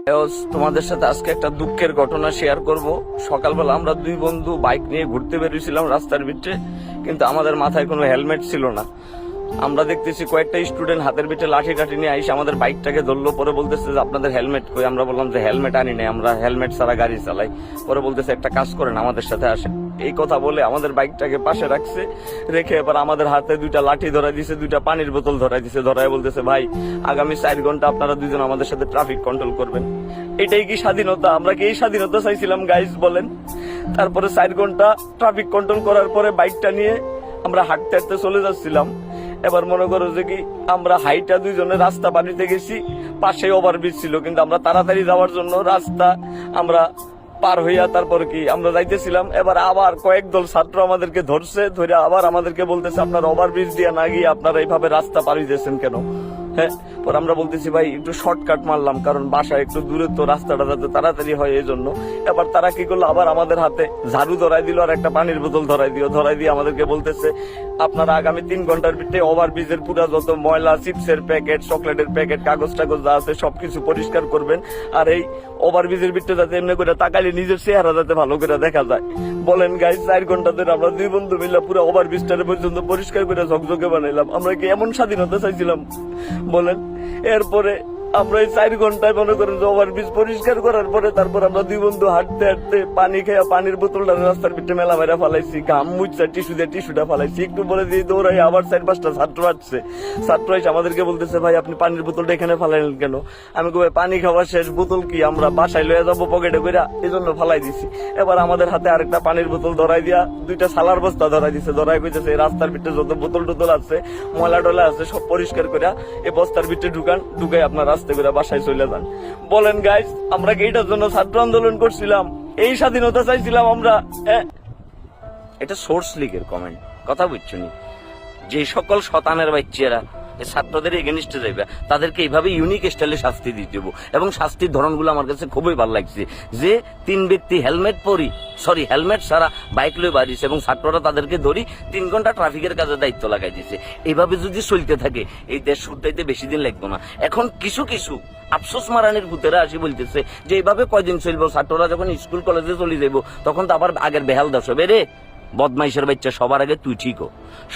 তোমাদের সাথে আজকে একটা দুঃখের ঘটনা শেয়ার করব। সকালবেলা আমরা দুই বন্ধু বাইক নিয়ে ঘুরতে বেরিয়েছিলাম রাস্তার ভিতরে, কিন্তু আমাদের মাথায় কোনো হেলমেট ছিল না। আমরা দেখতেছি কয়েকটা স্টুডেন্ট হাতের ভিতরে লাঠি টাঠি নিয়ে আইসে আমাদের বাইকটাকে ধরলো। পরে বলতেছে যে আপনাদের হেলমেট কই? আমরা বললাম যে হেলমেট আনি নাই, আমরা হেলমেট ছাড়া গাড়ি চালাই। পরে বলতেছে একটা কাজ করেন, আমাদের সাথে আসেন। এই কথা বলে আমাদের বাইকটাকে পাশে রাখছে, রেখে এবার আমাদের হাতে দুইটা লাঠি ধরাই দিছে, দুইটা পানির বোতল ধরাই দিছে। ধরাই বলতেছে ভাই আগামী 4 ঘন্টা আপনারা দুজন আমাদের সাথে ট্রাফিক কন্ট্রোল করবেন। এটাই কি স্বাধীনতা? আমরা কি এই স্বাধীনতা চাইছিলাম গাইস বলেন? তারপরে 4 ঘন্টা ট্রাফিক কন্ট্রোল করার পরে বাইকটা নিয়ে আমরা হাঁটতে হাঁটতে চলে যাচ্ছিলাম। এবার মনে করো যে কি আমরা হাইটা দুইজনে রাস্তা বাড়িতে গেছি, পাশে ওভারব্রিজ ছিল, কিন্তু আমরা তাড়াতাড়ি যাওয়ার জন্য রাস্তা আমরা পার হইয়া তারপরে কি আমরা যাইতেছিলাম। এবার আবার কয়েক দল ছাত্র আমাদেরকে ধরছে, ধরে আবার আমাদেরকে বলতেছে আপনারা ওভারব্রিজ দিয়ে না গিয়ে আপনারা এইভাবে রাস্তা পার হইতেছেন কেন? হ্যাঁ, পর আমরা বলতেছি ভাই একটু শর্টকাট মারলাম, কারণ বাসায় একটু দূরে তো, রাস্তাটা যাতে তাড়াতাড়ি হয় এই জন্য। এবার তারা কি করলো, আবার আমাদের হাতে ঝাড়ু ধরাই দিল আর একটা পানির বোতল ধরাই দিয়ে আমাদেরকে বলতেছে আপনারা আগামী 3 ঘন্টার ভিতরে ওভারব্রিজের পুরা যত ময়লা, চিপসের প্যাকেট, চকলেটের প্যাকেট, কাগজ টাগজ যা আছে সবকিছু পরিষ্কার করবেন। আর এই ওভারব্রিজের ভিতরে যাতে এমনি করে তাকালে নিজের চেহারা যাতে ভালো করে দেখা যায়। বলেন গাইস, 4 ঘন্টা ধরে আমরা দুই বন্ধু মিলে পুরো ওভারব্রিজটারে পর্যন্ত পরিষ্কার করে ঝকঝকে বানাইলাম। আমরা কি এমন স্বাধীনতা চাইছিলাম বলেন? এরপরে আমরা এই 4 ঘন্টায় মনে করেন যে ওভারব্রিজ পরিষ্কার করার পরে তারপর আমরা দুই বন্ধু হাঁটতে হাঁটতে পানি খেয়ে পানির বোতলটা রাস্তার ভিতরে মেলা মেরা ফালাইছি, ঘাম মুচ্ছা টিস্যুটা ফালাইছি। একটু বলে দিয়ে দৌড়াই আবার 4-5টা ছাত্র আসছে। ছাত্র এসে আমাদেরকে বলতেছে ভাই আপনি পানির বোতলটা এখানে ফালাইলেন কেন? আমি কই পানি খাওয়া শেষ, বোতল কি আমরা বাসায় লয়ে যাবো পকেটে করে, এই জন্য ফালাই দিছি। এবার আমাদের হাতে আরেকটা পানির বোতল ধরাই দিয়া দুইটা সালার বস্তা ধরাই দিছে। ধরাই কইতেছে এই রাস্তার ভিতরে যত বোতল টোতল আছে, ময়লা টলা আছে সব পরিষ্কার করে এই বস্তার ভিতরে ঢুকাই আপনার রাস্তা করে বাসায় চলে যান। বলেন গাইস, আমরা কি এটার জন্য ছাত্র আন্দোলন করছিলাম? এই স্বাধীনতা চাইছিলাম আমরা? এটা সোর্স লিগের কমেন্ট, কথা বুঝছো নি? যে সকল শতানের বাচ্চারা ছাত্রদের এগেনিস্টে যাইবে তাদেরকে এইভাবে ইউনিক স্টাইলে শাস্তি দিতে হবে। এবং শাস্তির ধরনগুলো আমার কাছে খুবই ভালো লাগছে, যে 3 ব্যক্তি হেলমেট ছাড়া বাইক লয়ে বাড়িছে এবং ছাত্ররা তাদেরকে ধরি 3 ঘন্টা ট্রাফিকের কাজে দায়িত্ব লাগাই দিছে। এইভাবে যদি চলতে থাকে এই দেশ শুধরাইতে বেশি দিন লাগবে না। এখন কিছু আফসোস মারানির ভূতেরা আসি বলতেছে যে এইভাবে কয়দিন চলবো? ছাত্ররা যখন স্কুল কলেজে চলে যাইব তখন তো আবার আগের বেহাল দশ হবে রে। বদমাইশের বাচ্চা, সবার আগে তুই ঠিক হ।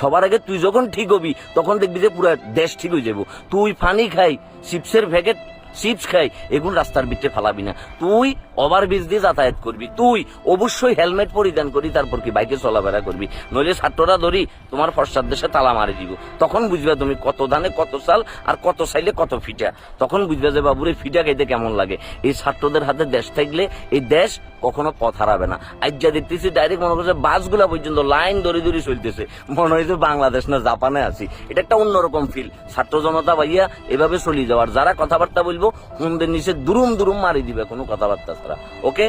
সবার আগে তুই যখন ঠিক হবি তখন দেখবি যে পুরো দেশ ঠিক হয়ে যাবো। তুই পানি খাই, চিপসের প্যাকেট, চিপস খাই, এগুলো রাস্তার ভিতরে ফালাবি না। তুই ওভারব্রিজ দিয়ে যাতায়াত করবি, তুই অবশ্যই হেলমেট পরিধান করি তারপর কি বাইকে চলাফেরা করবি। নইলে ছাত্ররা ধরি তোমার ফর্সার দেশে তালা মারি দিব। তখন বুঝবে তুমি কত ধানে কত চাল আর কত চাইলে কত ফিটা। তখন বুঝবে যে বাবুরে ফিটা খাইতে কেমন লাগে। এই ছাত্রদের হাতে দেশ থাকলে এই দেশ কখনো পথ হারাবে না। আজ যা দেখতেছি ডাইরেক্ট মনে করছে বাসগুলা পর্যন্ত লাইন ধরে চলতেছে, মনে হয় যে বাংলাদেশ না জাপানে আছি। এটা একটা অন্যরকম ফিল। ছাত্র জনতা ভাইয়া এভাবে চলে যাওয়ার, যারা কথাবার্তা বলবো হুমদের নিচে দুরুম মারি দিবে কোনো কথাবার্তা ছাড়া। ওকে,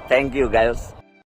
থ্যাংক ইউ গাইস।